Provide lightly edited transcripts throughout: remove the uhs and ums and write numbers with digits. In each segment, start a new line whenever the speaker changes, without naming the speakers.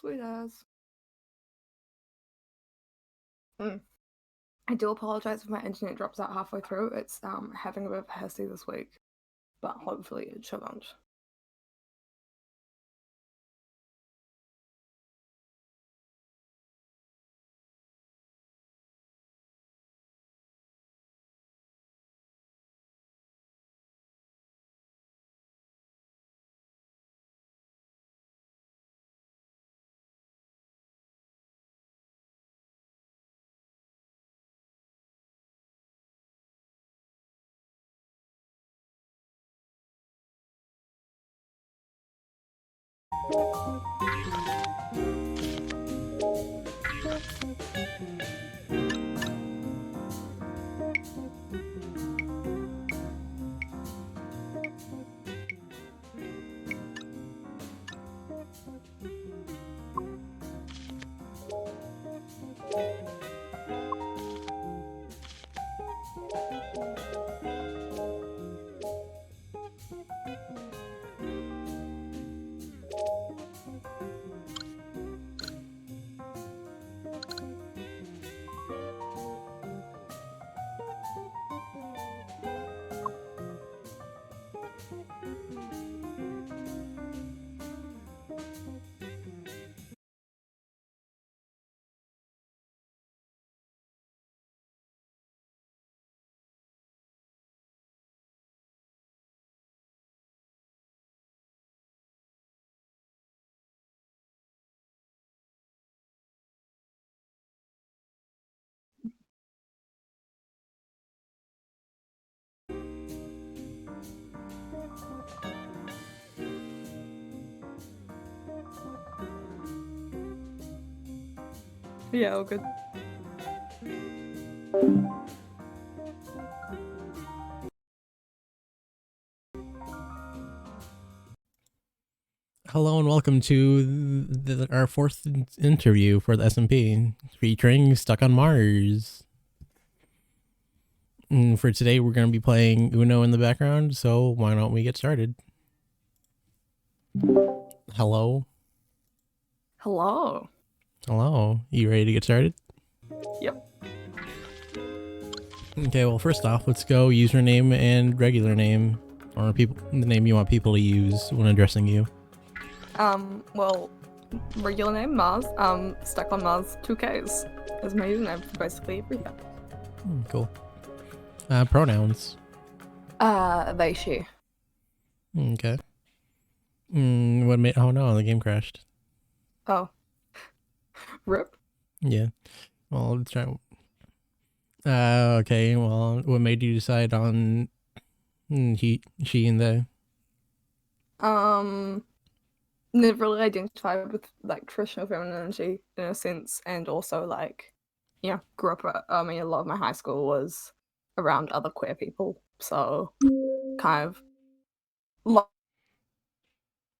Sweet as. I do apologize if my internet drops out halfway through. It's having a bit of a hissy this week, but hopefully it shouldn't. Yeah, all good.
Hello and welcome to our fourth interview for the SMP, featuring Stuck on Mars. And for today, we're going to be playing Uno in the background, so why don't we get started? Hello?
Hello.
Hello. You ready to get started?
Yep.
Okay, well, first off, let's go username and regular name, or the name you want people to use when addressing you.
Well, regular name Mars, Stuck on Mars 2Ks is my username for basically everything.
Cool. Pronouns.
They, she.
Okay. What made... Oh no, the game crashed.
Oh. RIP.
Yeah. Well, let's try... okay, well, what made you decide on he, she, and they?
Never really identified with like traditional femininity in a sense, and also like, grew up. A lot of my high school was around other queer people, so kind of lots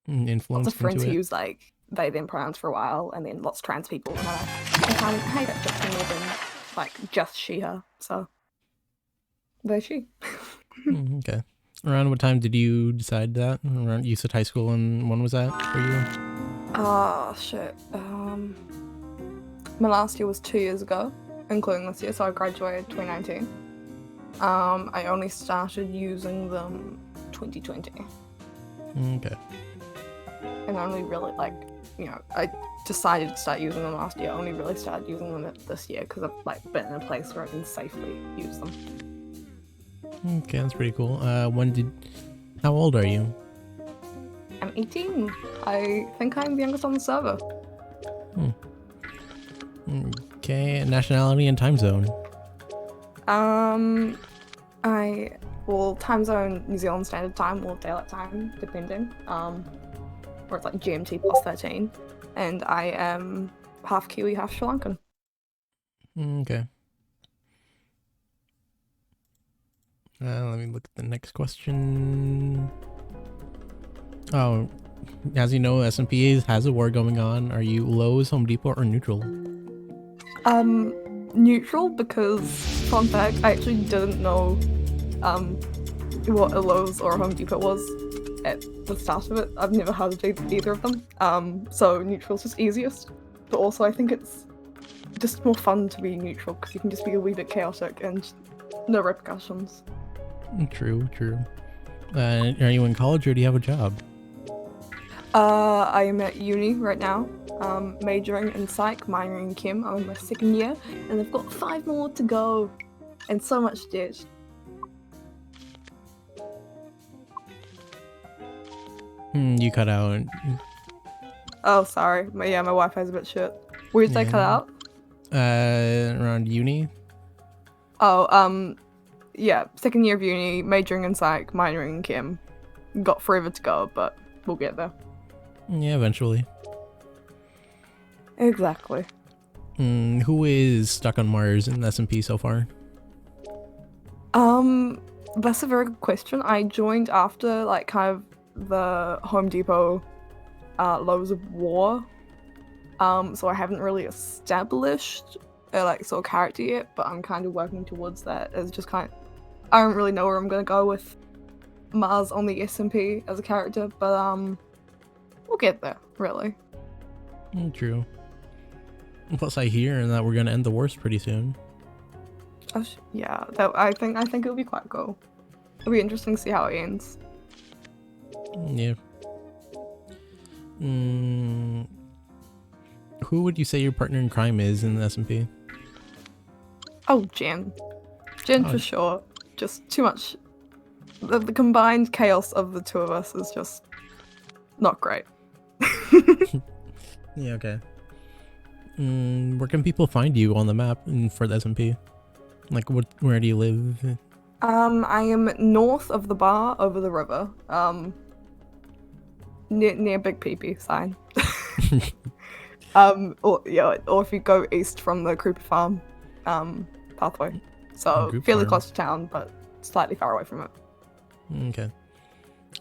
Influenced
of friends
into
who
it?
use like they them pronouns for a while, and then lots of trans people, and I kind of hate it fits me more than like just she her. So they she.
Okay. Around what time did you decide that? Around, you said high school, and when was that for you?
Oh shit. My last year was 2 years ago, including this year, so I graduated 2019. I only started using them 2020.
Okay.
And only really I decided to start using them last year. I only really started using them this year because I've like been in a place where I can safely use them.
Okay, that's pretty cool. How old are you?
I'm 18. I think I'm the youngest on the server.
Okay, nationality and time zone.
Time zone, New Zealand Standard Time or Daylight Time, depending. Or it's like GMT plus 13. And I am half Kiwi, half Sri Lankan.
Okay. Let me look at the next question. Oh, as you know, SMP has a war going on. Are you Lowe's, Home Depot, or neutral?
Neutral, because fun fact, I actually didn't know what a Lowe's or a Home Depot was at the start of it. I've never heard of either of them. So neutral's just easiest. But also I think it's just more fun to be neutral because you can just be a wee bit chaotic and no repercussions.
True. Are you in college or do you have a job?
I am at uni right now, majoring in psych, minoring in chem. I'm in my second year, and I've got 5 more to go, and so much debt.
You cut out.
Oh, sorry. My Wi-Fi's a bit shit. Where did I cut out?
Around uni.
Oh, yeah, second year of uni, majoring in psych, minoring in chem. Got forever to go, but we'll get there.
Yeah, eventually.
Exactly.
Who is stuck on Mars in SMP so far?
That's a very good question. I joined after like kind of the Home Depot Lows of War. So I haven't really established a like sort of character yet, but I'm kind of working towards that as just kind of, I don't really know where I'm gonna go with Mars on the SMP as a character, but we'll get there, really.
True. Plus I hear that we're gonna end the wars pretty soon.
Yeah, I think it'll be quite cool. It'll be interesting to see how it ends.
Yeah. Who would you say your partner in crime is in the SMP?
Oh, Jen. Jen for sure. Just too much. The combined chaos of the two of us is just not great.
Yeah, okay. Where can people find you on the map for the SMP? Like, where do you live?
I am north of the bar over the river. Near Big Peepee sign. Or if you go east from the Creeper Farm pathway. So fairly close to town, but slightly far away from it.
Okay.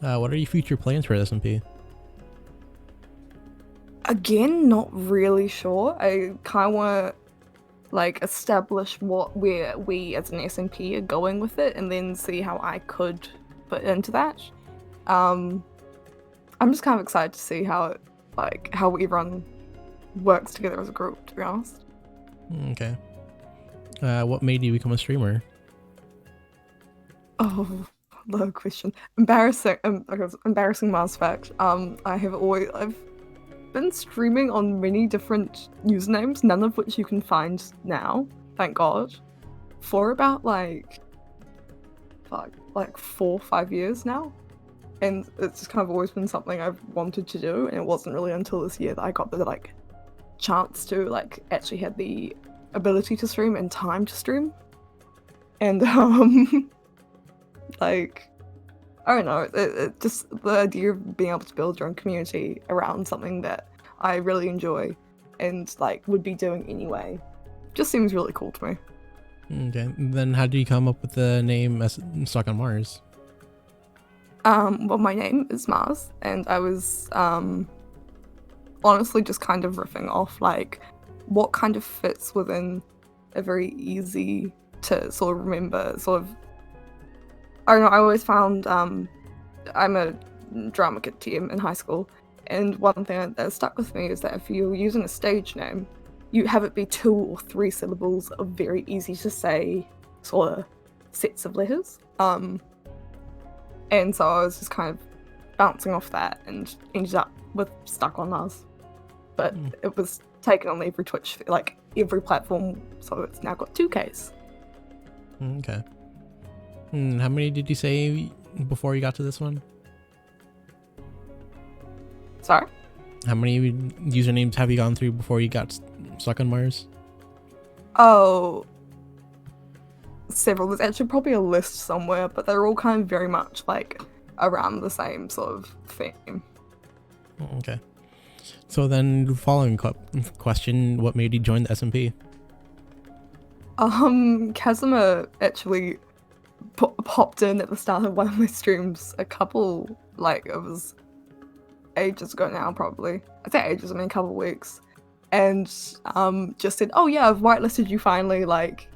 What are your future plans for SMP?
Again, not really sure. I kind of want to like establish where we as an SMP are going with it, and then see how I could fit into that. I'm just kind of excited to see how everyone works together as a group, to be honest.
Okay. What made you become a streamer?
Oh, low question. Embarrassing Mars fact. I've been streaming on many different usernames, none of which you can find now, thank God, for about like 4 or 5 years now. And it's just kind of always been something I've wanted to do, and it wasn't really until this year that I got the like chance to like actually have the ability to stream and time to stream. And like, I don't know, it just the idea of being able to build your own community around something that I really enjoy and like would be doing anyway just seems really cool to me.
Okay, then how did you come up with the name Stuck on Mars?
Well, my name is Mars, and I was honestly just kind of riffing off like what kind of fits within a very easy to sort of remember sort of, I don't know, I always found I'm a drama kid team in high school, and one thing that stuck with me is that if you're using a stage name, you have it be 2 or 3 syllables of very easy to say sort of sets of letters. And so I was just kind of bouncing off that and ended up with Stuck on Mars. But it was taken on every Twitch, like every platform, so it's now got 2Ks.
Okay. How many did you say before you got to this one?
Sorry?
How many usernames have you gone through before you got Stuck on Mars?
Oh, several. There's actually probably a list somewhere, but they're all kind of very much like around the same sort of theme.
Okay. So then, the following question: what made you join the SMP?
Kazuma actually popped in at the start of one of my streams a couple, like it was ages ago now, probably. I say ages, I mean a couple weeks, and just said, "Oh yeah, I've whitelisted you finally." Like,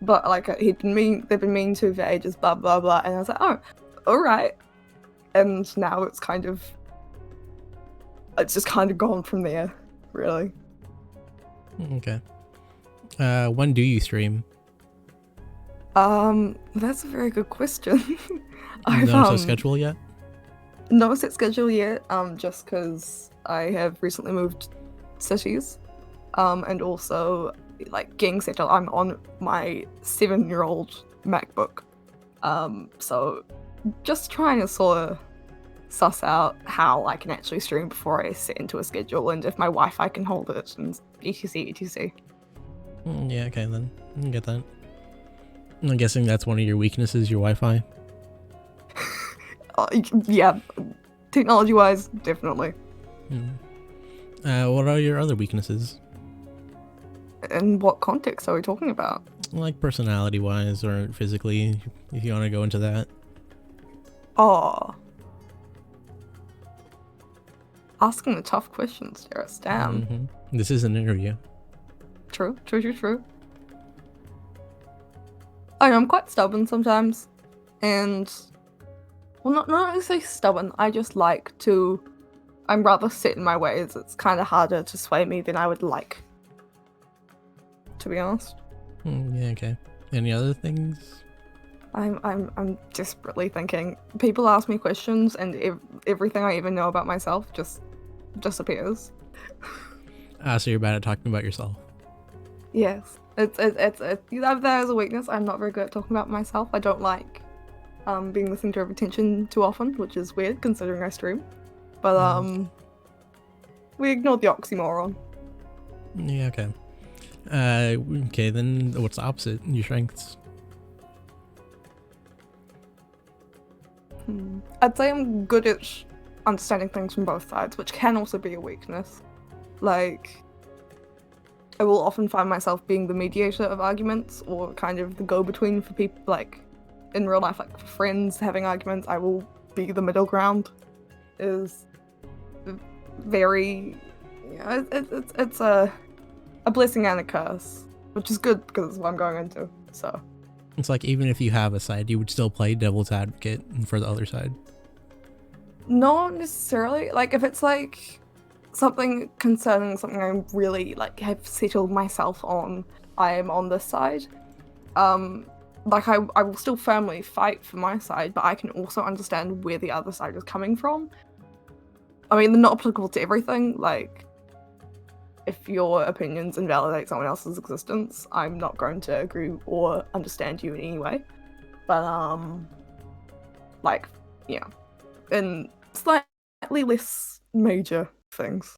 but like they've been mean to for ages, blah blah blah, and I was like, "Oh, all right." and now it's just kind of gone from there, really.
Okay. When do you stream?
That's a very good question. I've
No set schedule yet?
no set schedule yet, just because I have recently moved cities, and also like getting settled. I'm on my 7-year-old MacBook, so just trying to sort of suss out how I can actually stream before I set into a schedule, and if my Wi-Fi can hold it, and etc etc.
Yeah, okay then. I can get that. I'm guessing that's one of your weaknesses, your Wi-Fi.
Yeah, technology-wise, definitely.
What are your other weaknesses?
In what context are we talking about?
Like personality-wise or physically, if you want to go into that.
Oh, asking the tough questions, Jairus. Damn.
This is an interview.
True, true, true, true. I know, I'm quite stubborn sometimes, and well, not necessarily stubborn. I just like to. I'm rather set in my ways. It's kind of harder to sway me than I would like, to be honest.
Yeah, okay. Any other things?
I'm desperately thinking. People ask me questions, and everything I even know about myself just disappears.
So you're bad at talking about yourself.
Yes, it's that is a weakness. I'm not very good at talking about myself. I don't like being the center of attention too often, which is weird considering I stream. But we ignore the oxymoron.
Yeah, okay. Okay, then what's the opposite? Your strengths?
I'd say I'm good at understanding things from both sides, which can also be a weakness. Like, I will often find myself being the mediator of arguments, or kind of the go-between for people, like, in real life, like, for friends having arguments, I will be the middle ground. Is very, it's a blessing and a curse, which is good, because it's what I'm going into, so.
It's like even if you have a side, you would still play devil's advocate for the other side.
Not necessarily. Like, if it's like something concerning something I really like have settled myself on, I am on this side. Like I will still firmly fight for my side, but I can also understand where the other side is coming from. I mean, they're not applicable to everything. Like, if your opinions invalidate someone else's existence, I'm not going to agree or understand you in any way. But like, yeah, in slightly less major things.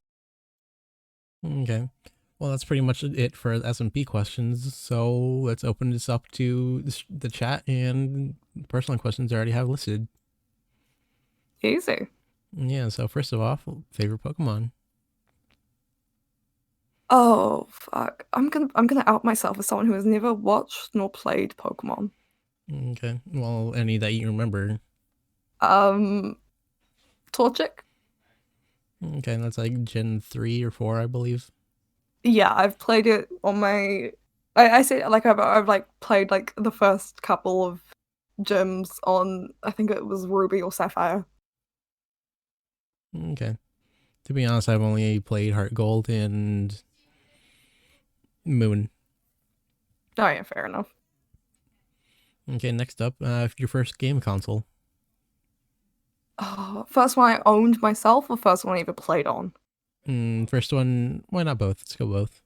Okay. Well, that's pretty much it for SMP questions. So let's open this up to the chat and personal questions I already have listed.
Easy.
Yeah, so first of all, favorite Pokemon?
Oh fuck! I'm gonna out myself as someone who has never watched nor played Pokemon.
Okay. Well, any that you remember?
Torchic.
Okay, that's like Gen 3 or 4, I believe.
Yeah, I've played it on my. I say like I've like played like the first couple of gyms on. I think it was Ruby or Sapphire.
Okay. To be honest, I've only played Heart Gold and Moon.
Oh yeah, fair enough.
Okay, next up, your first game console.
Oh, first one I owned myself, or first one I ever played on?
First one, why not both? Let's go both.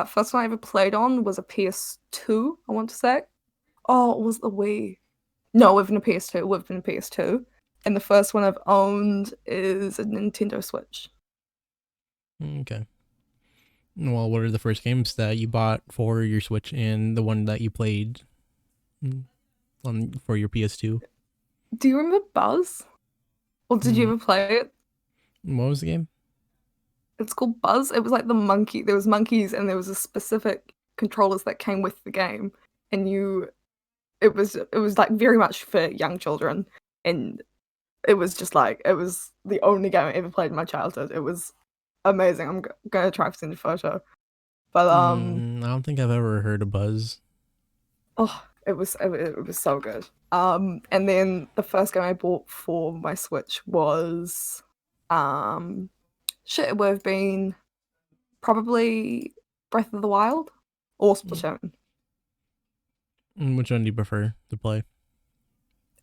First one I ever played on was a PS2, I want to say. Oh, it was the Wii. No, within a PS2, within a PS2. And the first one I've owned is a Nintendo Switch.
Okay. Well, what are the first games that you bought for your Switch and the one that you played on for your PS2?
Do you remember Buzz? Or did you ever play it?
What was the game?
It's called Buzz. It was like the monkey. There was monkeys and there was a specific controllers that came with the game. And it was like very much for young children. And it was just like, it was the only game I ever played in my childhood. It was amazing. I'm gonna try to send a photo. But
I don't think I've ever heard of Buzz.
oh, It was so good. And then the first game I bought for my Switch was it would have been probably Breath of the Wild or Splatoon.
Which one do you prefer to play?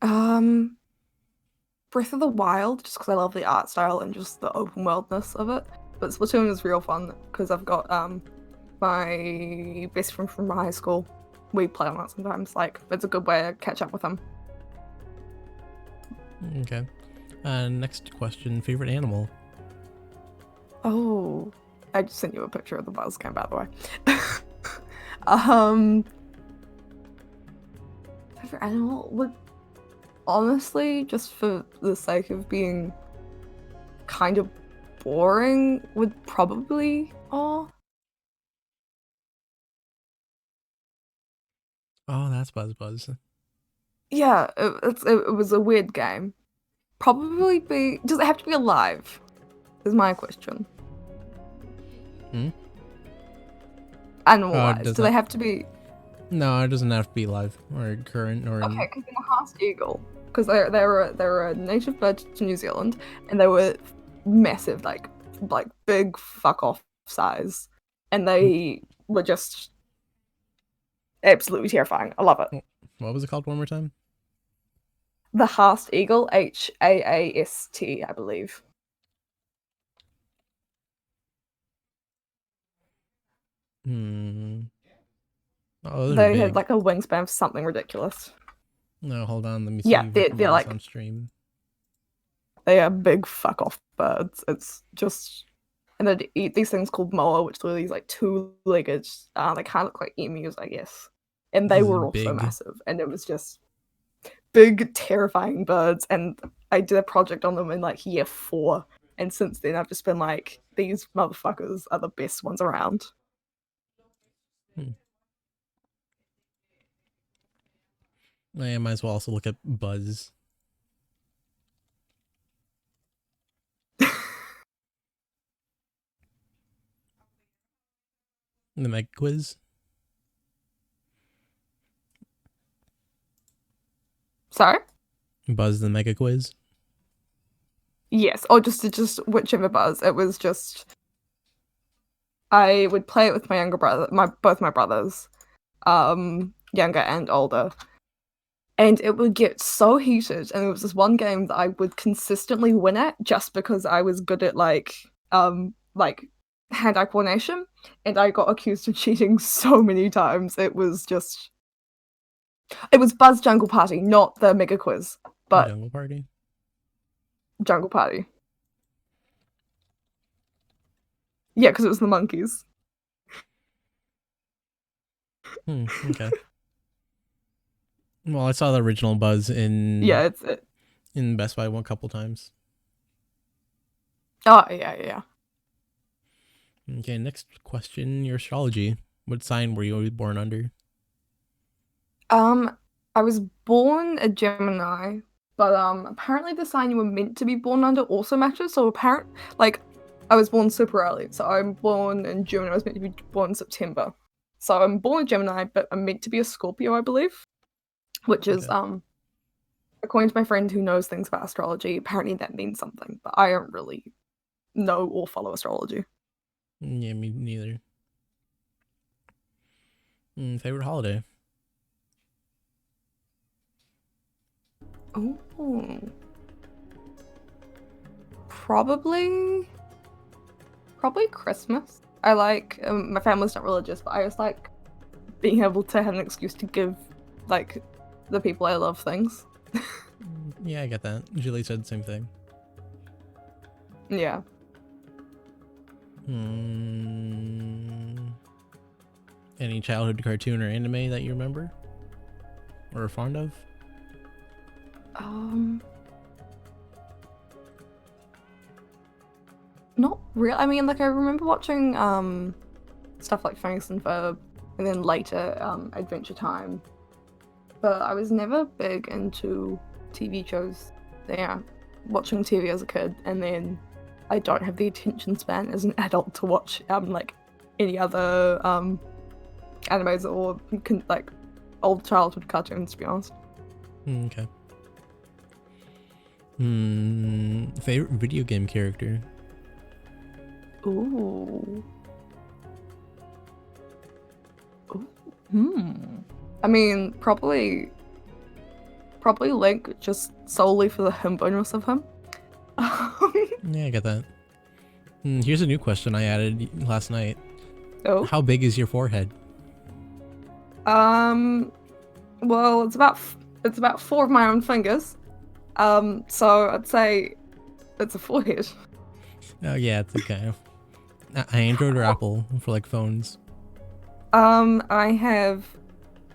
Um, Breath of the Wild, just because I love the art style and just the open worldness of it. But Splatoon is real fun because I've got my best friend from high school. We play on it sometimes. Like, it's a good way to catch up with him.
Okay. Next question. Favorite animal?
Oh, I just sent you a picture of the buzz cam, by the way. um, Favorite animal would honestly, just for the sake of being kind of boring, would probably
Oh, that's Buzz.
yeah, it was a weird game. Probably be. Does it have to be alive? Is my question.
Hmm?
Animal-wise,
Does
do they
not.
have to be?
No, it doesn't have to be live or current or in.
Okay, because in the Haast Eagle, because they were a native bird to New Zealand, and they were massive, like big fuck off size, and they were just absolutely terrifying. I love it.
What was it called one more time?
The Haast Eagle, Haast, I believe.
Hmm. Oh, those are
They had
big.
like a wingspan of something ridiculous.
No, hold on. Let me see
Yeah,
if I
they're,
can
they're
get this
like
on stream.
they are big fuck off birds. It's just, and they eat these things called moa, which are these like two-legged. They kind of look like emus, I guess. And they
This is
were also
big.
massive, and it was just big, terrifying birds. And I did a project on them in like year 4, and since then I've just been like, these motherfuckers are the best ones around.
I might as well also look at Buzz. The Mega Quiz.
Sorry.
Buzz the Mega Quiz.
Yes, or just whichever buzz. It was just I would play it with my younger brother, both my brothers, younger and older, and it would get so heated. And there was this one game that I would consistently win at just because I was good at like hand-eye coordination, and I got accused of cheating so many times. It was Buzz Jungle Party, not the Mega Quiz, but
Jungle Party.
Jungle Party. Yeah, because it was the monkeys.
Okay. Well, I saw the original Buzz
Yeah,
in Best Buy one couple times.
Oh yeah.
Okay, next question. Your astrology. What sign were you born under?
I was born a Gemini, but apparently the sign you were meant to be born under also matters. So I was born super early. So I'm born in June. I was meant to be born in September. So I'm born a Gemini, but I'm meant to be a Scorpio, I believe. Which is
Okay.
according to my friend who knows things about astrology, apparently that means something. But I don't really know or follow astrology.
Yeah, me neither. Favorite holiday?
Oh, probably Christmas. I like my family's not religious, but I just like being able to have an excuse to give like the people I love things.
Yeah, I get that. Julie said the same thing.
Yeah.
Any childhood cartoon or anime that you remember or are fond of?
Not real. I mean, like I remember watching stuff like Phineas and Ferb, and then later Adventure Time. But I was never big into TV shows. Yeah, watching TV as a kid, and then I don't have the attention span as an adult to watch like any other animes or old childhood cartoons, to be honest.
Okay. Favorite video game character?
Ooh. Ooh. I mean, probably Link, just solely for the himboness of him.
Yeah, I get that. Here's a new question I added last night.
Oh.
How big is your forehead?
Well, it's about four of my own fingers. So I'd say it's a forehead.
Oh yeah, it's okay. Android or Apple for like phones?
I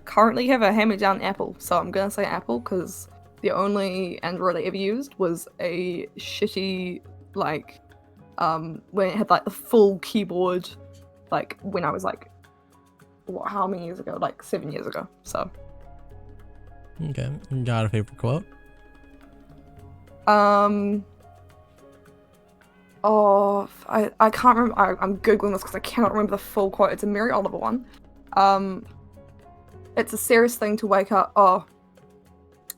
currently have a hand-me-down Apple, so I'm gonna say Apple because the only Android I ever used was a shitty, like, when it had like the full keyboard, like when I was like, how many years ago? Like 7 years ago. So,
Okay. Got a favorite quote?
um, oh, I can't remember. I'm googling this because I cannot remember the full quote. It's a Mary Oliver one. Um, it's a serious thing to wake up. Oh,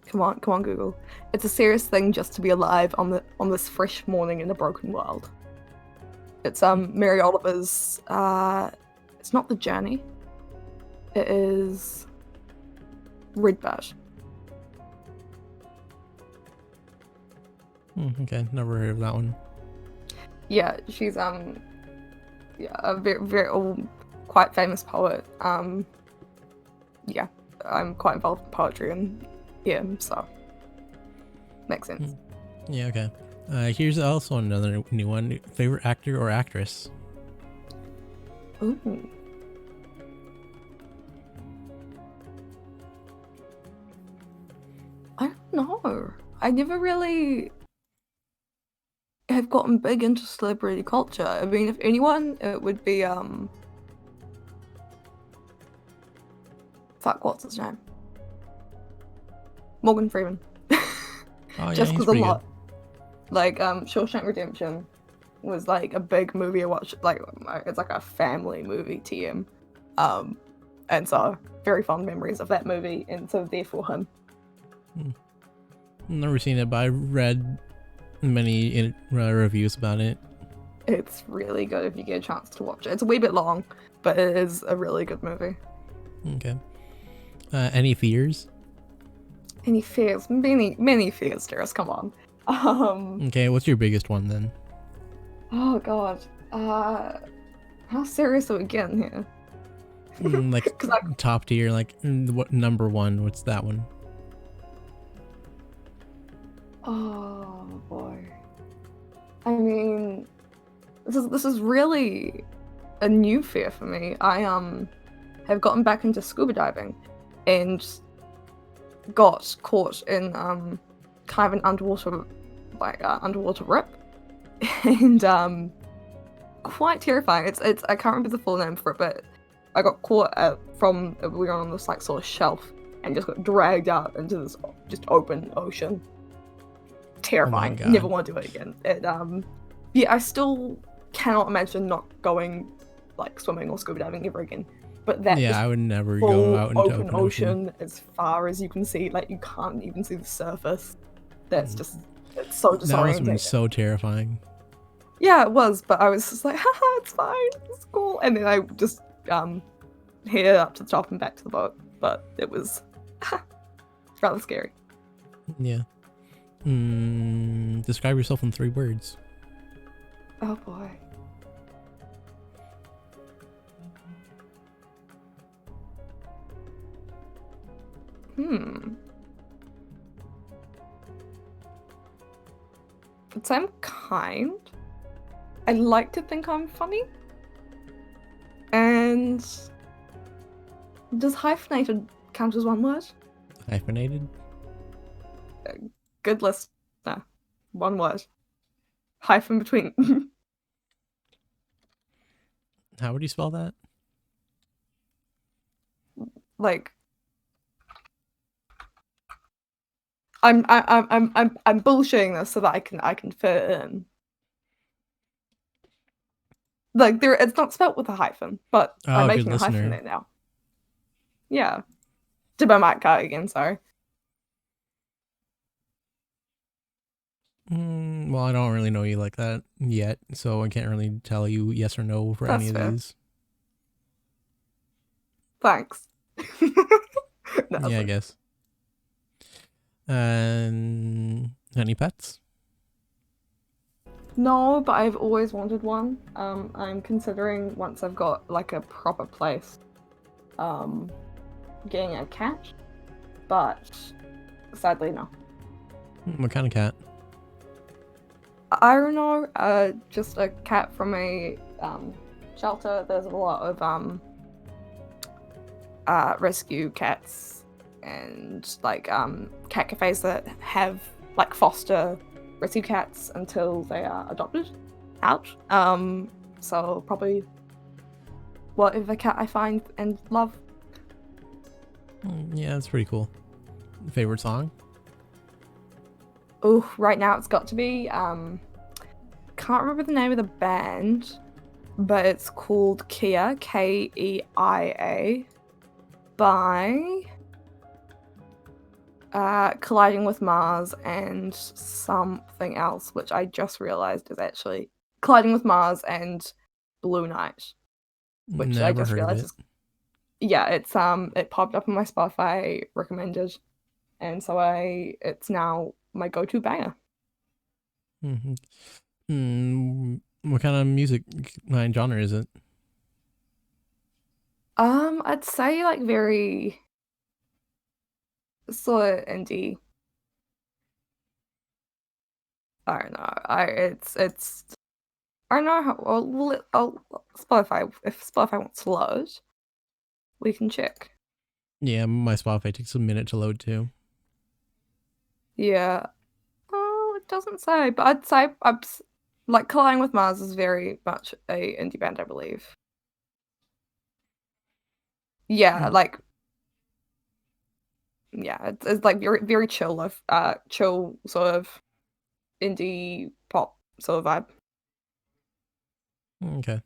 come on, Google. It's a serious thing just to be alive on this fresh morning in a broken world. It's Mary Oliver's. It's not The Journey. It is Red Badge.
Okay, never heard of that one.
Yeah, she's yeah, a very old, quite famous poet. Yeah, I'm quite involved in poetry and yeah, so makes sense.
Yeah, okay. Here's also another new one. Favorite actor or actress?
Ooh. I don't know. I never really have gotten big into celebrity culture. I mean, if anyone, it would be fuck, what's his name? Morgan Freeman.
Oh yeah,
Just
he's
because a
pretty
lot, like Shawshank Redemption was like a big movie I watched. Like it's like a family movie, TM. And so very fond memories of that movie, and so therefore him.
good. Never seen it, but I read many reviews about it.
It's really good if you get a chance to watch it. It's a wee bit long, but it is a really good movie.
Okay. Any fears?
Any fears? Many fears, Darius. Come on.
Okay, what's your biggest one then?
Oh god. How serious are we getting here?
Like
'Cause I,
top tier, like what number one? What's that one?
oh boy. I mean, this is really a new fear for me. I have gotten back into scuba diving, and got caught in kind of an underwater underwater rip, and quite terrifying. It's I can't remember the full name for it, but I got caught from we were on this like sort of shelf and just got dragged out into this just open ocean. Terrifying.
God.
Never want to do it again. Yeah, I still cannot imagine not going like swimming or scuba diving ever again. But that
Yeah,
just
I would never
full
go out into
open ocean as far as you can see, like you can't even see the surface. That's just it's so
That must have been
disorienting.
so terrifying.
Yeah, it was, but I was just like, haha, it's fine, it's cool. And then I just headed up to the top and back to the boat. But it was rather scary.
Yeah. Describe yourself in 3 words.
Oh boy. I'd say I'm kind. I like to think I'm funny. And does hyphenated count as one word?
Hyphenated?
Good list. No. One word. Hyphen between.
How would you spell that?
Like I'm bullshitting this so that I can fit it in. Like it's not spelt with a hyphen, but
Oh,
I'm
good
making a hyphen
listener.
there now. Yeah. Did my mic cut again? Sorry.
Well, I don't really know you like that yet, so I can't really tell you yes or no for any
That's
of
fair.
these.
Thanks. No,
Yeah, I
sorry.
guess. And any pets?
No, but I've always wanted one. I'm considering once I've got like a proper place, um, getting a cat, but sadly no.
What kind of cat?
I don't know, just a cat from a shelter. There's a lot of rescue cats and like cat cafes that have like foster rescue cats until they are adopted out. So probably whatever cat I find and love.
Yeah, that's pretty cool. Favorite song?
Oh, right now it's got to be can't remember the name of the band, but it's called Kia, Keia, by Colliding with Mars and something else, which I just realized is actually Colliding with Mars and Blue Night, which I
Never
just
heard of
realized
it.
is yeah, it popped up on my Spotify recommended, and so it's now my go-to banger.
Mm-hmm. What kind of music genre is it?
I'd say like very sort of indie. I don't know. It's I don't know how Spotify, if Spotify wants to load, we can check.
Yeah, my Spotify takes a minute to load too.
Yeah. Oh, it doesn't say, but I'd say like Colliding with Mars is very much a indie band, I believe. Yeah,
Mm,
like yeah, it's like very chill of chill sort of indie pop sort of vibe.
okay.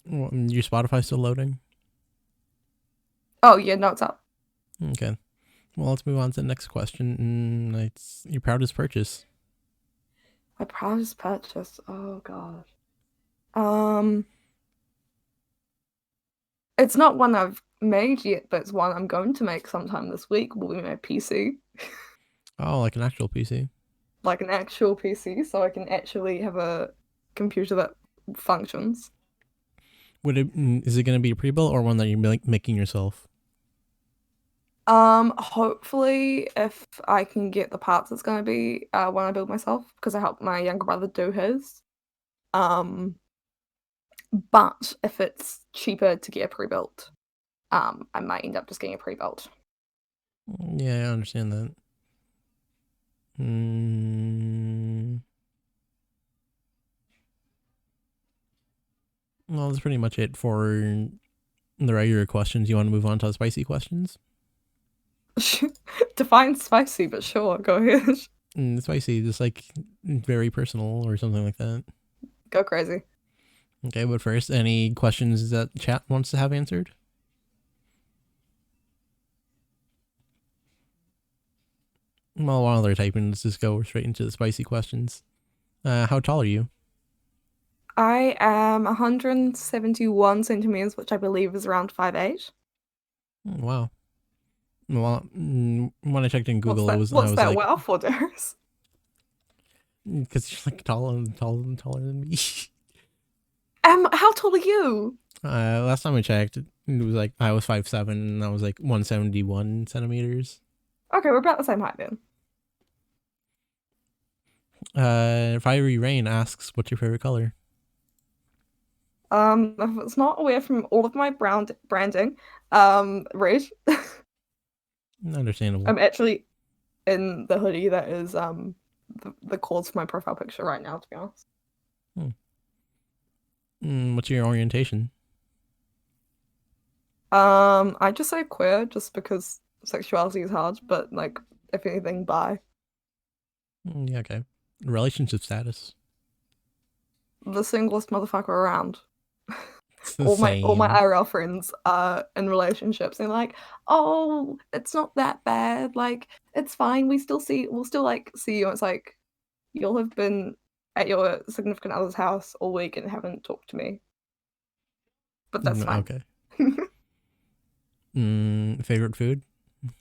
Well, your Spotify still loading?
Oh yeah, no, it's up.
Okay. Well, let's move on to the next question. It's your proudest purchase.
My proudest purchase. Oh god. Um, it's not one I've made yet, but it's one I'm going to make sometime this week. Will be my PC,
Oh, like an actual PC.
like an actual PC, so I can actually have a computer that functions.
Is it going to be a pre-built or one that you're making yourself?
Hopefully, if I can get the parts, it's gonna be when I build myself because I helped my younger brother do his. Um, but if it's cheaper to get a pre-built, I might end up just getting a pre-built.
Yeah, I understand that. Mm, well, that's pretty much it for the regular questions. You want to move on to the spicy questions?
Define spicy, but sure, go ahead.
Spicy, just like very personal or something like that.
Go crazy.
Okay, but first, any questions that chat wants to have answered? Well, while they're typing, let's just go straight into the spicy questions. How tall are you?
I am 171 centimeters, which I believe is around 5'8".
Wow. Well, when I checked in
What's
Google,
that?
I
What's
was
that
like,
well for, Darius?
because you're like taller than me.
How tall are you?
Last time I checked, it was like I was 5'7", and I was like 171 centimeters.
Okay, we're about the same height then.
Fiery Rain asks, "What's your favorite color?"
If it's not away from all of my branding, red.
Understandable.
I'm actually in the hoodie that is the cause for my profile picture right now, to be honest.
Hmm. What's your orientation?
I just say queer just because sexuality is hard, but like if anything, bi.
Yeah, okay. Relationship status.
The singlest motherfucker around.
It's the
all my
same.
IRL friends are in relationships and like, oh, it's not that bad. Like, it's fine. We'll still like see you. It's like you'll have been at your significant other's house all week and haven't talked to me. But that's fine.
Okay. Favorite food?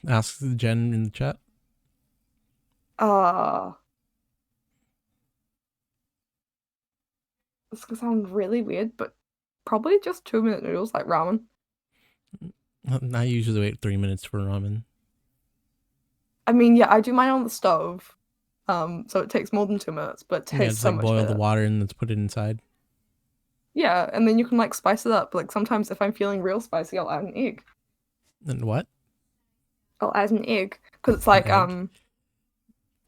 Ask Jen in the chat.
uh this could sound really weird, but probably just 2-minute noodles like ramen.
I usually wait 3 minutes for ramen.
I mean, yeah, I do mine on the stove. So it takes more than 2 minutes, but it
Yeah,
tastes
just
so
like
much
boil the
better.
water and let's put it inside.
Yeah, and then you can like spice it up. Like sometimes if I'm feeling real spicy, I'll add an egg.
And what?
I'll add an egg because it's
An
like
egg.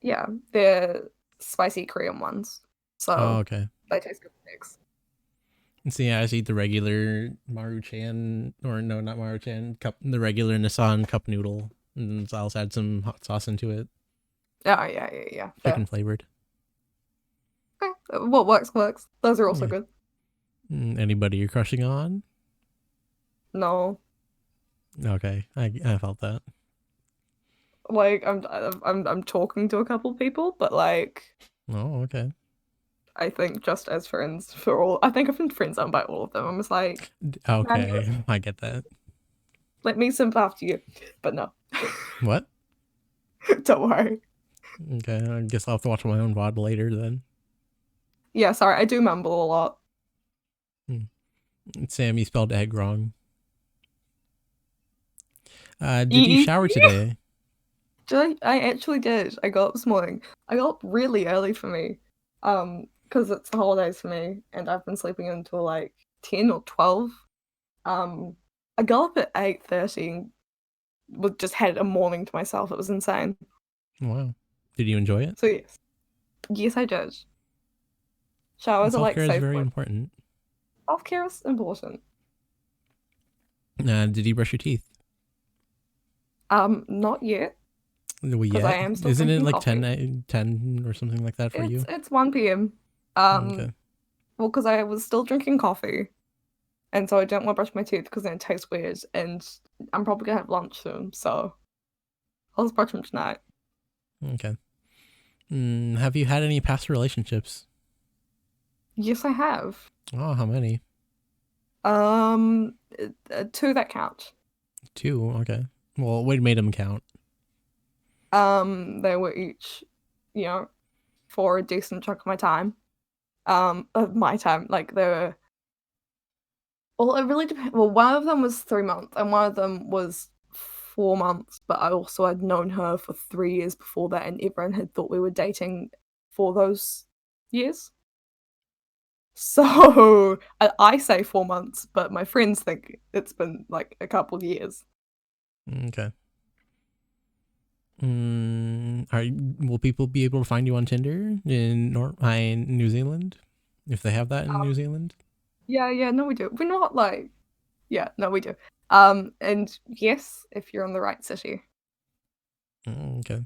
yeah, they're spicy Korean ones.
Oh,
So
okay.
they taste good with eggs.
See, yeah, I just eat the regular Maruchan, or no, not Maruchan, cup, the regular Nissan cup noodle, and I'll just add some hot sauce into it,
Yeah, yeah. Fair.
chicken flavored.
Okay. What works works. Those are also
Yeah.
good.
Anybody you're crushing on?
No,
Okay, I felt that.
like I'm talking to a couple people, but like
Oh, okay.
I think just as friends for all. I think I've been friends zoned by all of them. I'm just like, man,
Okay, I get that.
let me simp after you, but no,
What?
don't worry.
Okay, I guess I'll have to watch my own VOD later then.
Yeah, sorry, I do mumble a lot.
Hmm. Sammy spelled egg wrong. Did you shower today?
I actually did. I got up this morning. I got up really early for me, because it's the holidays for me, and I've been sleeping until like 10 or 12. Um, I got up at 8:30 and just had a morning to myself. It was insane.
Wow. Did you enjoy it?
So yes, I did. Showers are
Self
like
care is
safe
very
work.
important.
Self-care is important.
Did you brush your teeth?
Not yet,
We
because I
yet?
am still
Isn't it
drinking
like
coffee.
10 or something like that for you?
It's 1 p.m.
Okay.
Well, because I was still drinking coffee, and so I don't want to brush my teeth because then it tastes weird, and I'm probably gonna have lunch soon, so I'll just brush them tonight.
Okay. Have you had any past relationships?
Yes, I have.
Oh, how many?
Two that count.
Two. Okay. Well, what made them count?
They were each, you know, for a decent chunk of my time. Of my time, like they were. Well, it really depends. Well, one of them was 3 months, and one of them was 4 months. But I also had known her for 3 years before that, and everyone had thought we were dating for those years. So I say 4 months, but my friends think it's been like a couple of years.
Okay. Will people be able to find you on Tinder in New Zealand? If they have that in New Zealand?
Yeah, no, we do. We're not like, yeah, no, we do. And yes, if you're in the right city.
Okay.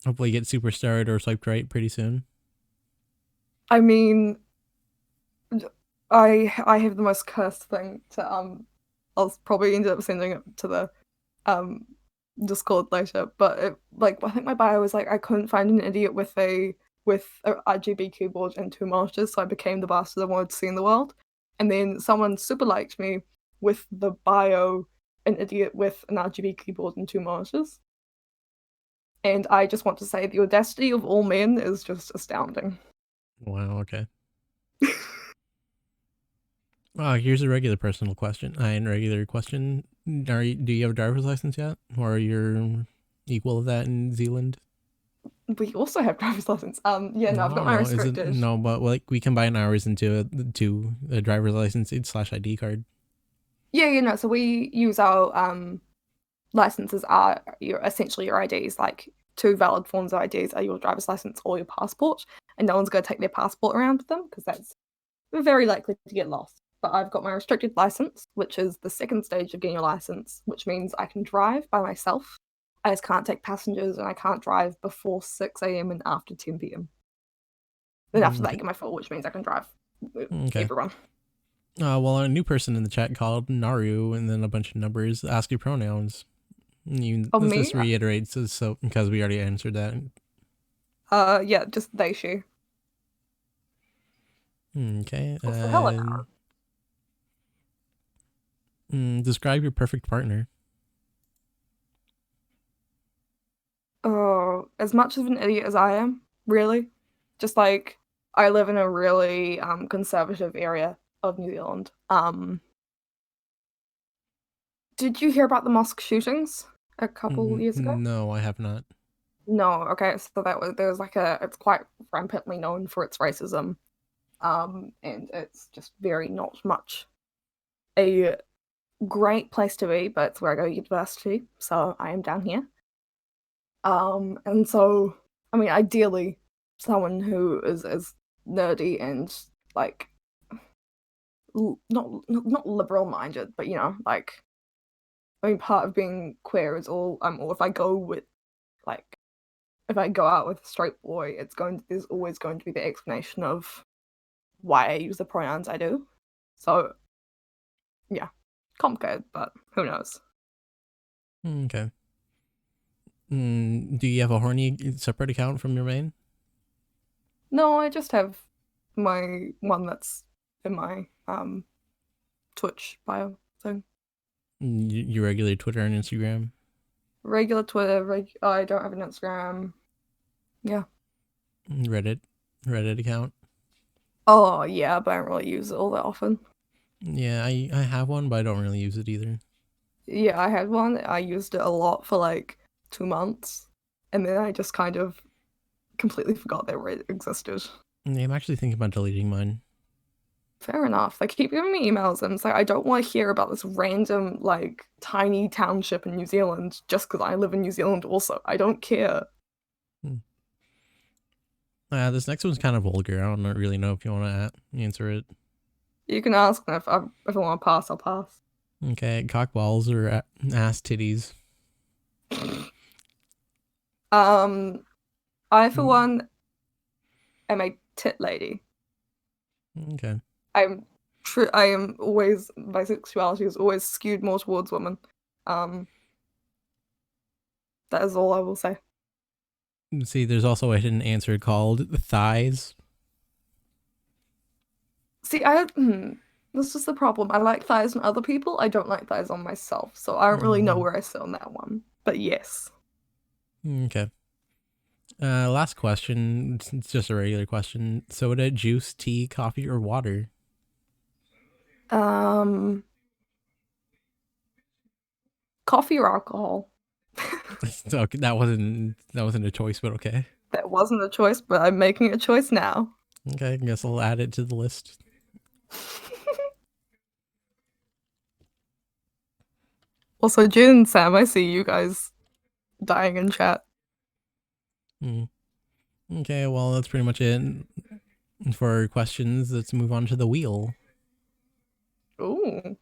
Hopefully get superstarred or swiped right pretty soon.
I mean, I have the most cursed thing to I'll probably end up sending it to the um Discord later, but like I think my bio was like I couldn't find an idiot with a RGB keyboard and two monitors, so I became the bastard I wanted to see in the world. And then someone super liked me with the bio an idiot with an RGB keyboard and two monitors. And I just want to say the audacity of all men is just astounding.
Wow, okay. Here's a regular personal question. Regular question. Do you have a driver's license yet? Or you're equal of that in New Zealand?
We also have driver's license. Yeah, no, I've got my
No, is it
restricted.
no? But like we combine ours into a driver's license slash ID card.
Yeah, no. So we use our licenses are your essentially your IDs. Like two valid forms of IDs are your driver's license or your passport, and no one's going to take their passport around with them because that's very likely to get lost. But I've got my restricted license, which is the second stage of getting your license, which means I can drive by myself. I just can't take passengers, and I can't drive before 6 a.m. and after 10 p.m. Then after that, I
Okay.
get my full, which means I can drive
Okay.
everyone.
Well, a new person in the chat called Naru, and then a bunch of numbers. Ask your pronouns.
Oh,
Let's
me?
just reiterate, so because we already answered that.
Yeah, just they, she.
Okay.
What's the hell it
Describe your perfect partner.
Oh, as much of an idiot as I am, really. Just like I live in a really conservative area of New Zealand. Did you hear about the mosque shootings a couple years ago?
No, I have not.
No, okay, so there was like it's quite rampantly known for its racism. And it's just very not much a great place to be, but it's where I go to university, so I am down here. And so, I mean, ideally, someone who is as nerdy and like not liberal minded, but like I mean, part of being queer is or if I go with like if I go out with a straight boy, there's always going to be the explanation of why I use the pronouns I do. So yeah, complicated, but who knows?
Okay. Do you have a horny separate account from your main?
No, I just have my one that's in my Twitch bio thing.
Your regular Twitter and Instagram?
Regular Twitter, I don't have an Instagram. Yeah.
Reddit? Reddit account?
Oh yeah, but I don't really use it all that often.
Yeah, I have one, but I don't really use it either.
Yeah, I had one. I used it a lot for like 2 months, and then I just kind of completely forgot that it existed.
Yeah, I'm actually thinking about deleting mine.
Fair enough. They keep giving me emails, and it's like I don't want to hear about this random like tiny township in New Zealand just because I live in New Zealand. Also, I don't care.
Hmm. This next one's kind of vulgar. I don't really know if you want to answer it.
You can ask, and if I want to pass, I'll pass.
Okay, cock balls or ass titties?
Um, I for
Mm,
one am a tit lady.
Okay.
I'm true. I am always my sexuality is always skewed more towards women. Um, that is all I will say.
See, there's also a hidden answer called thighs.
See, this is the problem. I like thighs on other people. I don't like thighs on myself, so I don't really know
Oh,
where I sit on that one. But yes.
okay. Last question. It's just a regular question. Soda, juice, tea, coffee, or water?
Um, Coffee or alcohol?
Okay, that wasn't a choice, but okay.
That wasn't a choice, but I'm making a choice now.
Okay, I guess I'll add it to the list.
Also, Jin and Sam, I see you guys dying in chat.
Hmm. Okay, well that's pretty much it for questions. Let's move on to the wheel.
Ooh.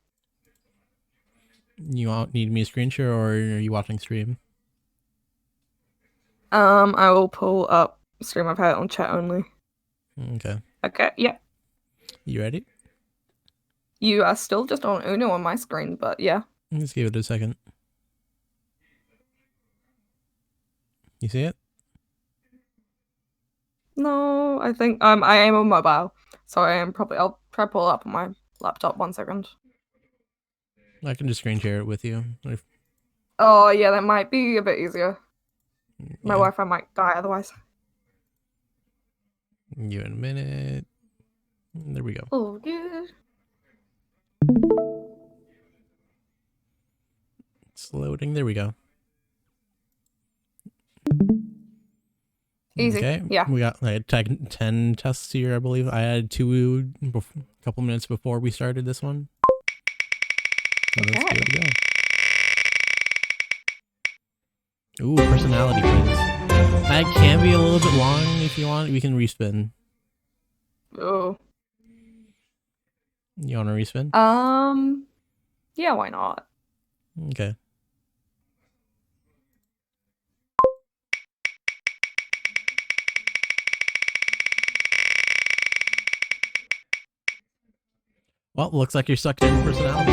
Need me a screen share or are you watching stream?
I will pull up stream. I've had it on chat only.
Okay.
Okay, yeah.
You ready?
You are still just on Uno on my screen, but yeah.
Let's give it a second. You see it?
No, I think I am on mobile, so I'll try to pull it up on my laptop. 1 second.
I can just screen share it with you.
Oh yeah, that might be a bit easier. My
Yeah.
Wi-Fi might die otherwise.
Give it a minute. There we go.
Oh good.
It's loading. There we go.
Easy.
Okay,
Yeah.
we got like 10 tests here, I believe. I had two a couple minutes before we started this one. So let's give
Okay.
it a go. Ooh, personality quiz. That can be a little bit long if you want. We can respin.
Oh.
You want to respin?
Yeah, why not?
Okay. Well, looks like you're sucked in personality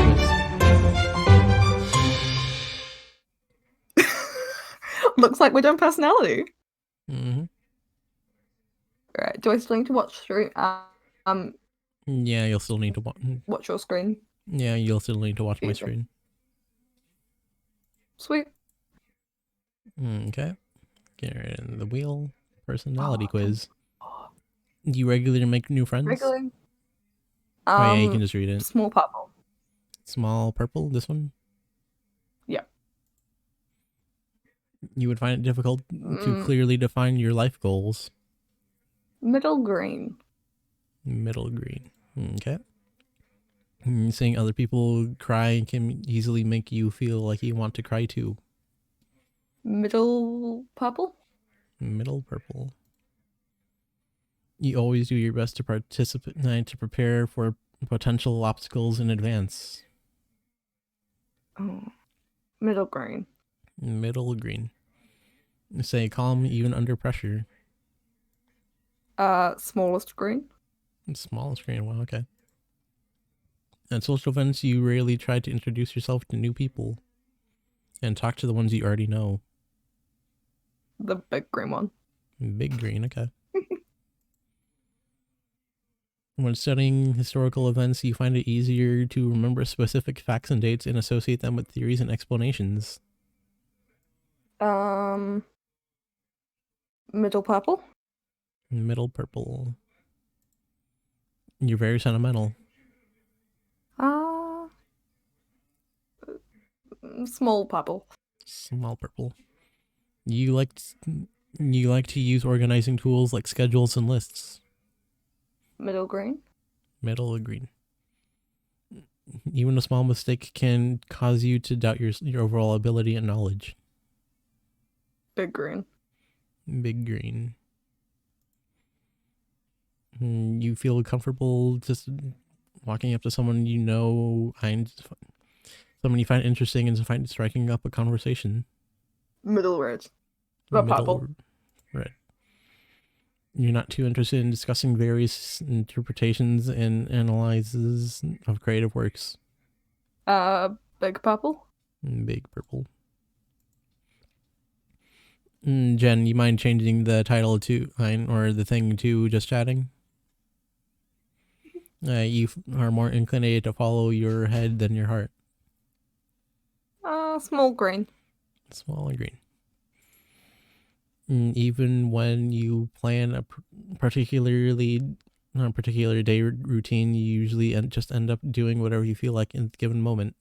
Looks like we're doing personality.
quiz. Hmm.
Right. Do I still need to watch through um
Yeah, you'll still need to watch.
watch your screen?
Yeah, you'll still need to watch my
Easy.
screen.
Sweet.
Okay. Get rid of the wheel. Personality
Oh, come
quiz.
on.
Do you regularly make new friends?
Regular.
Oh yeah, you can just read it.
Small purple.
Small purple, this one?
Yeah.
You would find it difficult to
Mm,
clearly define your life goals.
middle green.
Middle green. Okay. Seeing other people cry can easily make you feel like you want to cry too.
Middle purple.
Middle purple. You always do your best to participate to prepare for potential obstacles in advance.
Oh, middle green.
Middle green. Say calm even under pressure.
Smallest green.
Smallest green. Wow, okay. At social events, you rarely try to introduce yourself to new people and talk to the ones you already know.
The big green one.
Big green, okay. When studying historical events, you find it easier to remember specific facts and dates and associate them with theories and explanations.
Middle purple.
Middle purple. You're very sentimental.
Uh, small purple.
Small purple. You like you like to use organizing tools like schedules and lists.
Middle green.
Middle green. Even a small mistake can cause you to doubt your overall ability and knowledge.
Big green.
Big green. You feel comfortable just walking up to someone you know, someone you find interesting, and find striking up a conversation.
Middle red. The
Middle
purple.
red. You're not too interested in discussing various interpretations and analyses of creative works.
Big purple.
Big purple. Jen, you mind changing the title to or the thing to just chatting? You are more inclined to follow your head than your heart.
Small green.
Small and green. Even when you plan a particular day routine, you usually just end up doing whatever you feel like in a given moment.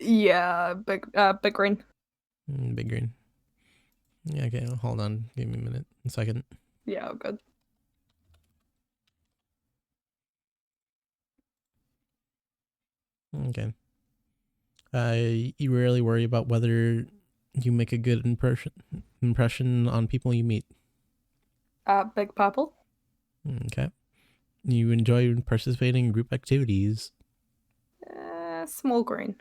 Yeah, big green.
Big green. Yeah, okay, hold on. Give me a minute. A second.
Yeah, good.
Okay. You rarely worry about whether you make a good impression on people you meet.
Big purple.
Okay. You enjoy participating in group activities.
Small green.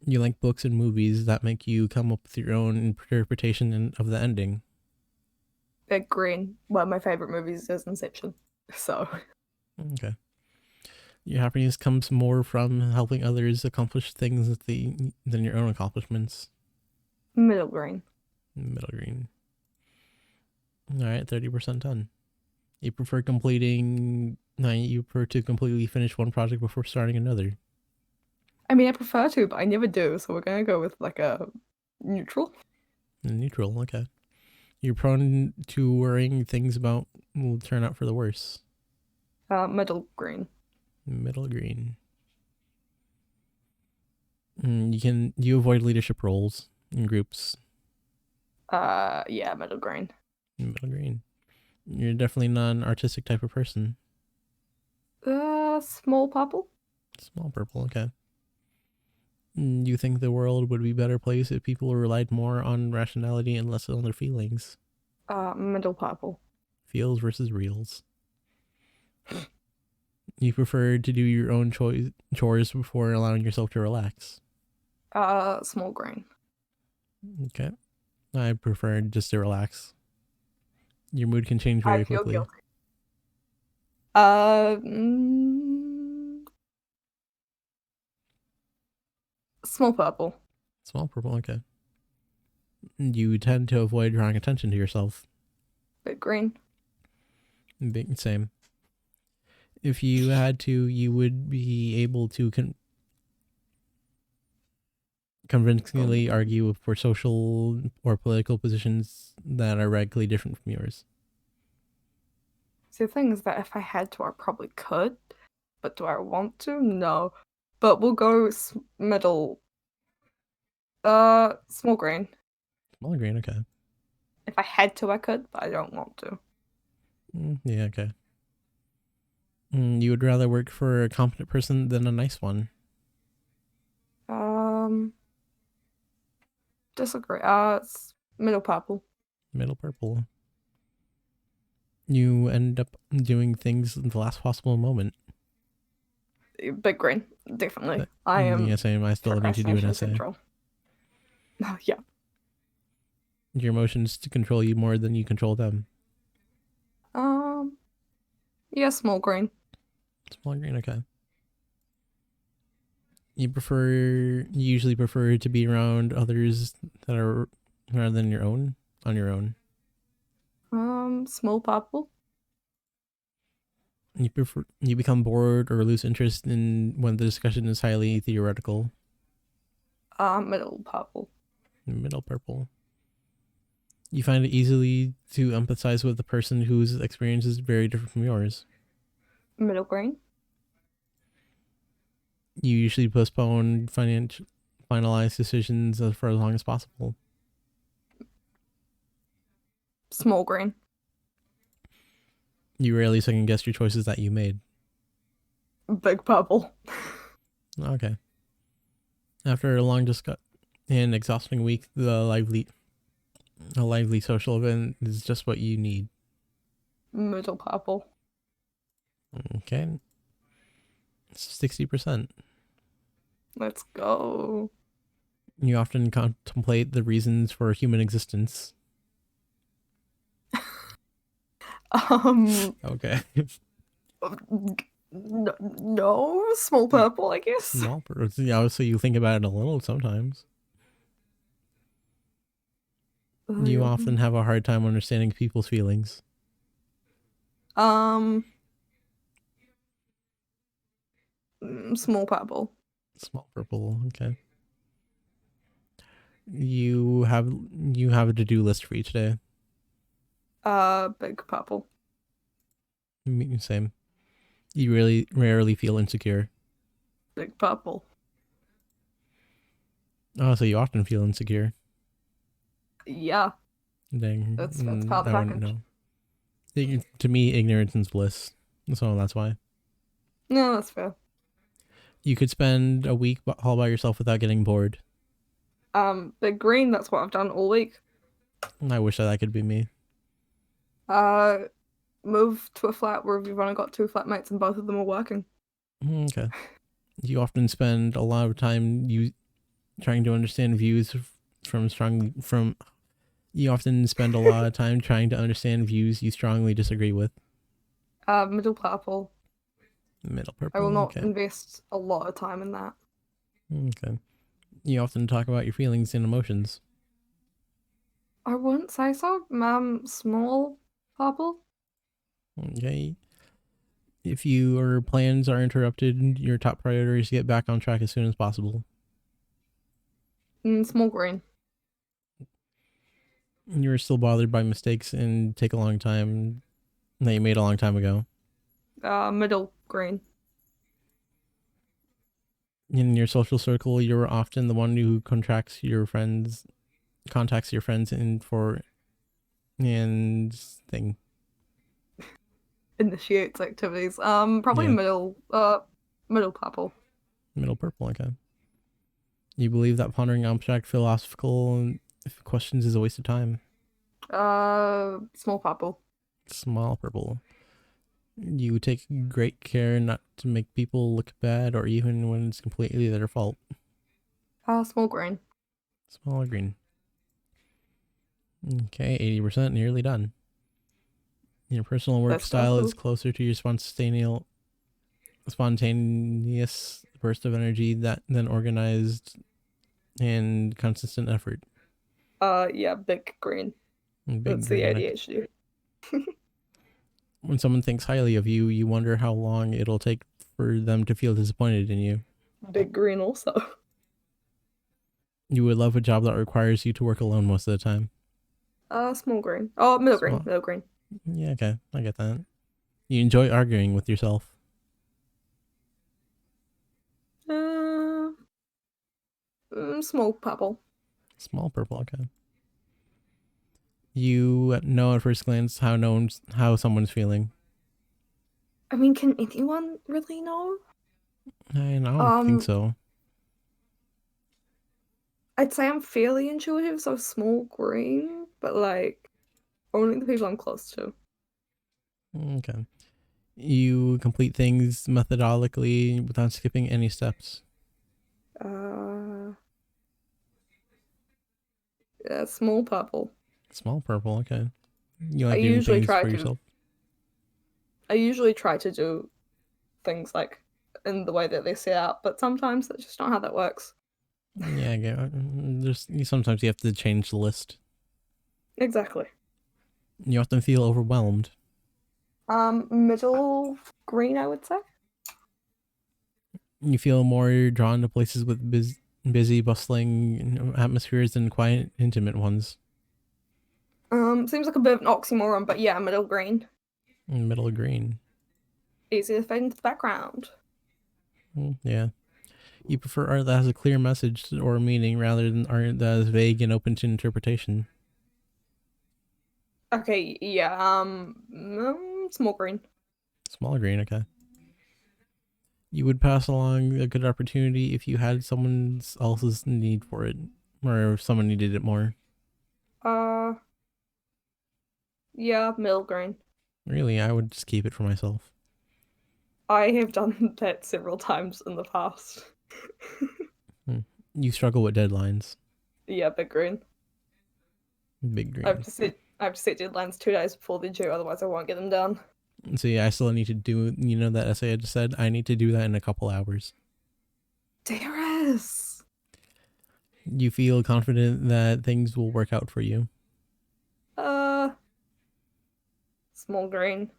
You like books and movies that make you come up with your own interpretation of the ending.
Big green. One of my favorite movies is Inception. So.
Okay. Your happiness comes more from helping others accomplish things than your own accomplishments.
Middle green.
Middle green. All right, 30% done. You prefer to completely finish one project before starting another.
I mean, I prefer to, but I never do. So we're gonna go with like a neutral.
Neutral, okay. You're prone to worrying things about will turn out for the worse.
Middle green.
Middle green. You avoid leadership roles in groups.
Yeah, middle green.
Middle green. You're definitely not an artistic type of person.
Small purple.
Small purple, okay. You think the world would be a better place if people relied more on rationality and less on their feelings.
Middle purple.
Feels versus reals. You prefer to do your own chores before allowing yourself to relax.
Small green.
Okay. I prefer just to relax. Your mood can change
I
very
feel
quickly.
guilty. Uh, small purple.
Small purple, okay. You tend to avoid drawing attention to yourself.
Big green.
Big, same. If you had to, you would be able to convincingly argue for social or political positions that are radically different from yours.
So the thing is that if I had to, I probably could, but do I want to? No. But we'll go middle. Small green.
Small green, okay.
If I had to, I could, but I don't want to.
Yeah, okay. You would rather work for a competent person than a nice one.
Um, disagree. It's middle purple.
Middle purple. You end up doing things in the last possible moment.
Big green, definitely. I
Yeah,
am
same. I still need to do an
procrastination
essay.
central. Oh, yeah.
Your emotions to control you more than you control them.
Um, yeah, small green.
Small green, okay. You usually prefer to be around others that are rather than your own, on your own.
Small purple.
You become bored or lose interest in when the discussion is highly theoretical.
Middle purple.
Middle purple. You find it easily to empathize with the person whose experience is very different from yours.
Middle green.
You usually postpone finalized decisions for as long as possible.
Small green.
You rarely second guess your choices that you made.
Big purple.
Okay. After a long and exhausting week, a lively social event is just what you need.
Middle purple.
Okay. 60%.
Let's go.
You often contemplate the reasons for human existence. Okay.
No, small purple, I guess.
Small birds. Yeah, so you think about it a little sometimes. You often have a hard time understanding people's feelings.
Um, small purple.
Small purple. Okay. You have a to-do list for each day.
Big purple.
Same. You really rarely feel insecure.
Big purple.
Oh, so you often feel insecure.
Yeah,
Dang.
that's part of the
I wouldn't
package.
know. To me, ignorance is bliss. So that's why.
No, that's fair.
You could spend a week all by yourself without getting bored.
Big green, that's what I've done all week.
I wish that could be me.
Uh, move to a flat where you've only got two flatmates and both of them are working.
Okay. You often spend a lot of time trying to understand views from. You often spend a lot of time trying to understand views you strongly disagree with.
Middle purple.
Middle
I will
purple.
not
Okay.
invest a lot of time in that.
Okay. You often talk about your feelings and emotions.
I wouldn't say so. Small purple.
Okay. If your plans are interrupted, your top priority is to get back on track as soon as possible.
Small green.
You're still bothered by mistakes and take a long time that you made a long time ago.
Middle green.
In your social circle, you're often the one who contacts your friends and thing.
Initiates activities. Probably
Yeah,
middle purple.
middle purple. Okay. You believe that pondering abstract philosophical questions is a waste of time.
Small purple.
Small purple. You take great care not to make people look bad or even when it's completely their fault.
Small green.
Small green. Okay, 80%, nearly done. Your personal work
That's
style is
special.
closer to your spontaneous burst of energy that than organized and consistent effort.
Yeah, big green.
Big
That's the
green.
ADHD.
When someone thinks highly of you, you wonder how long it'll take for them to feel disappointed in you.
Big green also.
You would love a job that requires you to work alone most of the time.
Small green. Oh, middle green,
Small.
middle green.
Yeah, okay. I get that. You enjoy arguing with yourself.
Uh, Small purple.
Small purple, okay. You know at first glance how someone's feeling.
I mean, can anyone really know?
I don't think
Um,
so.
I'd say I'm fairly intuitive, so small green, but like only the people I'm close to.
Okay. You complete things methodically without skipping any steps.
Uh, yeah, small purple.
Small purple, okay. You
I
like doing
usually
things
try
for
to
yourself.
I usually try to do things like in the way that they set out, but sometimes that's just not how that works.
Yeah, I get. Sometimes you have to change the list.
Exactly.
You often feel overwhelmed.
Middle green, I would say.
You feel more drawn to places with busy, bustling atmospheres than quiet, intimate ones.
Seems like a bit of an oxymoron, but yeah, middle green.
Middle green.
Easy to fade into the background.
Yeah. You prefer art that has a clear message or meaning rather than art that is vague and open to interpretation.
Okay, yeah, small green.
Small green, okay. You would pass along a good opportunity if you had someone else's need for it, or if someone needed it more.
Uh, yeah, middle green.
Really, I would just keep it for myself.
I have done that several times in the past.
Hmm. You struggle with deadlines.
Yeah, big green.
Big green.
I have to set deadlines 2 days before they're due, otherwise I won't get them done.
See, I still need to do, that essay I just said? I need to do that in a couple hours.
Darius!
You feel confident that things will work out for you.
Uh, Small green.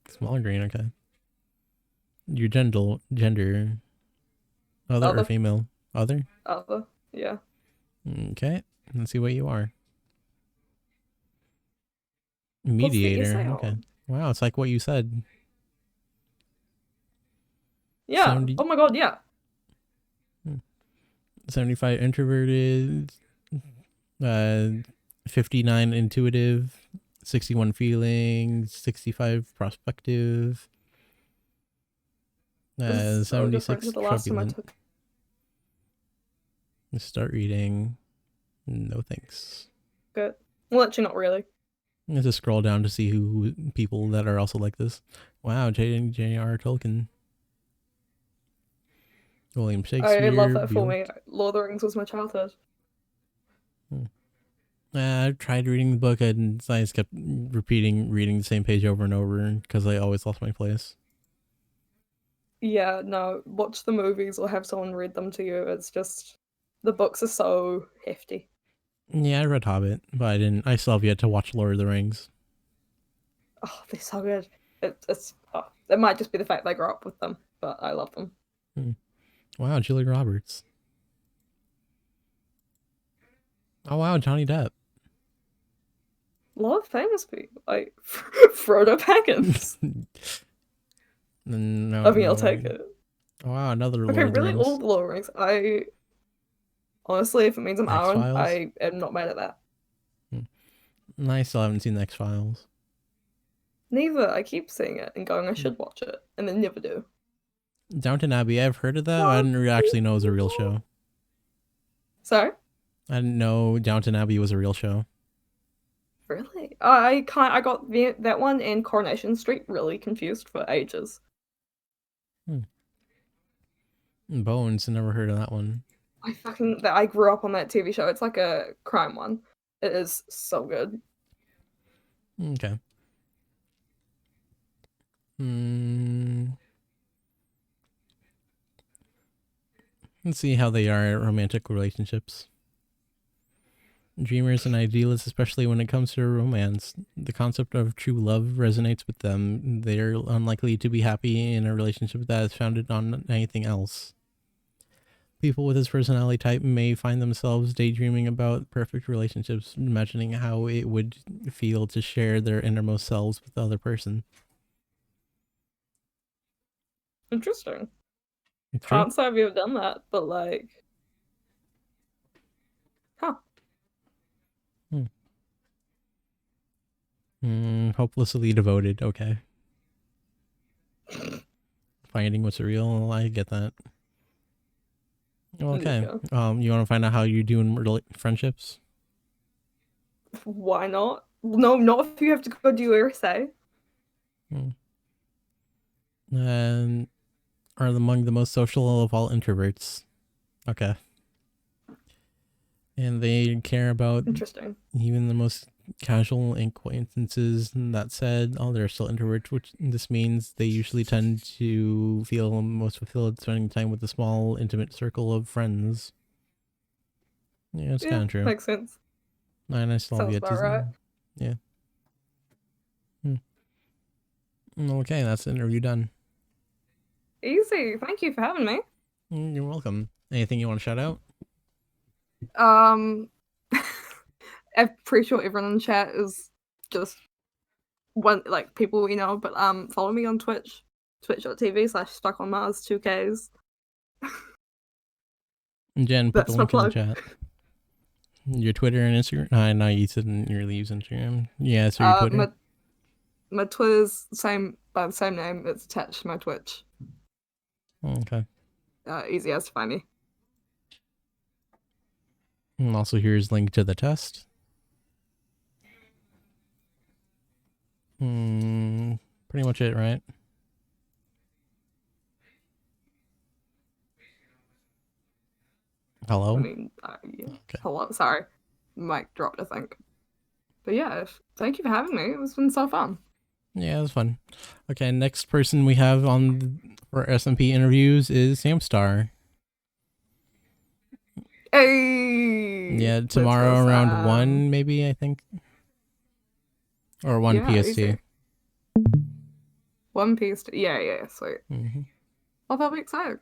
Small green, okay. Your gender, other or
Other,
female? Other?
other, yeah.
Okay, let's see what you are.
What's the
Mediator,
essay
okay.
on?
Wow, it's like what you said.
Yeah.
70,
Oh my God, yeah.
75 introverted, uh, 59 intuitive, 61 feeling, 65 prospective,
This is so different to
76
the last time I
turbulent.
took.
Start reading. No thanks.
Good. Well, actually, not really.
Let's just scroll down to see who people that are also like this. Wow, J.R. Tolkien, William
I love
Shakespeare,
that for me.
Bjork.
Lord of the Rings was my childhood.
Hmm. I tried reading the book and I just kept reading the same page over and over because I always lost my place.
Yeah, no, watch the movies or have someone read them to you. It's just the books are so hefty.
Yeah, I read Hobbit, but I didn't. I still have yet to watch Lord of the Rings.
Oh, they're so good. It might just be the fact that I grew up with them, but I love them.
Hmm. Wow, Julia Roberts. Oh wow, Johnny Depp.
A lot of famous people, like Frodo Baggins.
No,
I mean, I'll
no.
take it.
Oh, wow, another
Okay,
Lord of the
really, all
Rings.
the Lord of the Rings. I honestly, if it means I'm
X
Aaron,
Files.
I am not mad at that.
I still haven't seen the X Files.
Neither. I keep seeing it and going, I should watch it, and then never do.
Downton Abbey. I've heard of that. But I
Love
didn't actually know it was a real show.
Sorry?
I didn't know Downton Abbey was a real show.
Really? I got that one and Coronation Street really confused for ages.
Hmm. Bones. Never heard of that one.
I grew up on that TV show. It's like a crime one. It is so good.
Okay. Hmm. Let's see how they are at romantic relationships. Dreamers and idealists, especially when it comes to romance, the concept of true love resonates with them. They're unlikely to be happy in a relationship that is founded on anything else. People with this personality type may find themselves daydreaming about perfect relationships, imagining how it would feel to share their innermost selves with the other person.
Interesting.
It's true.
Can't say I've ever done that, but like, huh.
Hopelessly devoted. Okay. Finding what's real. I get that. Okay.
Yeah.
You want to find out how you do in friendships?
Why not? No, not if you have to go do your essay.
Hmm. And are among the most social of all introverts. Okay. And they care about
Interesting.
even the most casual acquaintances. That said, they're still introverts, which this means they usually tend to feel most fulfilled spending time with a small, intimate circle of friends. Yeah, it's
Yeah,
kind of true.
makes sense.
And I still have
Sounds
yet
about right.
to. Yeah. Okay, that's the interview done.
Easy. Thank you for having me.
You're welcome. Anything you want to shout out?
Um, I'm pretty sure everyone in the chat is just one like people, but follow me on Twitch, twitch.tv/stuckonmars2ks.
Jen, put the
That's my
link in the
plug.
chat. Your Twitter and Instagram? I know you said you really use Instagram. Yeah, so your
Uh,
Twitter?
my my Twitter's same by the same name. It's attached to my Twitch.
Okay.
Easy as to find me.
And also here's link to the test. Pretty much it, right?
I
Hello?
mean, yeah.
Okay.
Hello, sorry, mic dropped, I think. But yeah, thank you for having me. It's been so fun.
Yeah, it was fun. Okay, next person we have on for SMP interviews is Samstar.
Hey,
Yeah,
let's go,
tomorrow around
Sam.
1 maybe, I think. Or 1
Yeah,
PST.
easy. One Piece. Yeah, yeah, sweet.
Mm-hmm.
Well, that'll be exciting.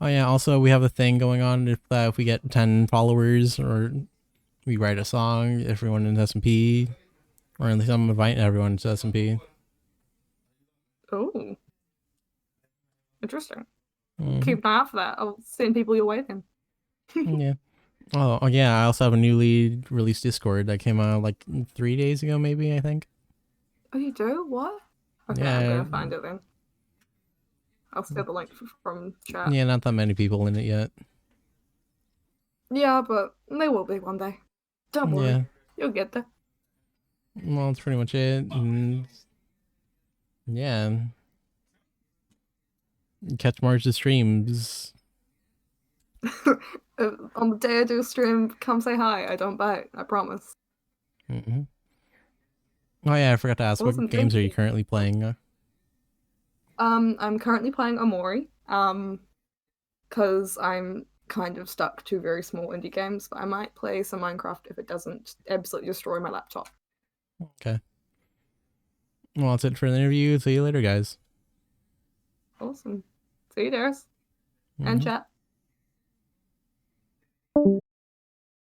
Oh yeah, also we have a thing going on if we get 10 followers or we write a song, everyone in SMP, or at least I'm inviting everyone to SMP.
Oh, interesting.
Mm-hmm.
Keep an eye out for that. I'll send people your way then.
Yeah. Oh yeah, I also have a newly released Discord that came out like 3 days ago, maybe, I think.
Oh, you do? What? Okay, I'm
Yeah,
gonna find it then. I'll steal the link from chat.
yeah, not that many people in it yet.
Yeah, but they will be one day. Don't worry,
Yeah,
you'll get there.
well, that's pretty much it. And yeah, catch Marge's streams.
On the day I do a stream, come say hi. I don't bite. I promise.
Mm-hmm. Oh yeah, I forgot to ask, what
Awesome,
games
thank
are you
you.
currently playing?
I'm currently playing Omori. Because I'm kind of stuck to very small indie games, but I might play some Minecraft if it doesn't absolutely destroy my laptop.
Okay. Well, that's it for the interview. See you later, guys.
Awesome. See you, Darius. And
Mm-hmm.
chat.